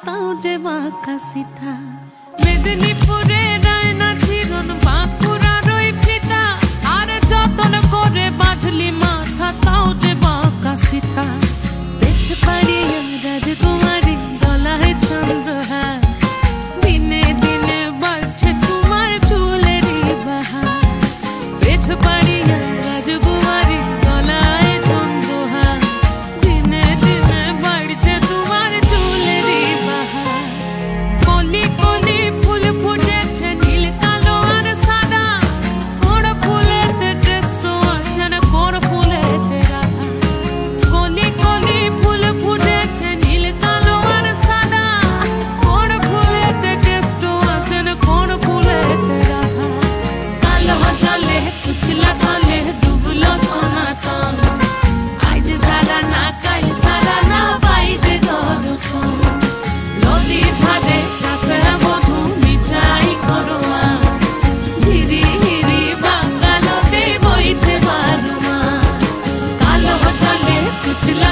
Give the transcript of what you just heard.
তাও যে বাঁকা সিথা মেদিনীপুরে রায়না চিরন বাঁকুড়ার ওই ফিতা আর যতন করে বাঁধলি মাথা তাও যে বাঁকা সিথা পেছ পাড়িয়া রাজকুমারী গলায় চন্দ্রহার দিনে দিনে বাড়ছে তোমার চুলেরই বাহার পেছ পাড়িয়া রাজকুমারী গলায় চন্দ্রহার দিনে দিনে বাড়ছে তোমার চুলেরই বাহার কলি কলি ফুল ফুটেছে নীল কালো আর সাদা কোন ফুলেতে কৃষ্ণ আছেন কোন ফুলেতে রাধা কলি কলি ফুল ফুটেছে নীল কালো আর সাদা কোন ফুলেতে কৃষ্ণ আছেন কোন ফুলেতে রাধা কালো জলে কুচলা তলে ডুবলো সনাতন আজ সারা না কাল সারা না পাইতে দর্শন নদী ধারে চাষের মধু মিছাই করো ঝিরি হিরি বাংলা নদী বইছে বারো মাস কালো জলে কুচলা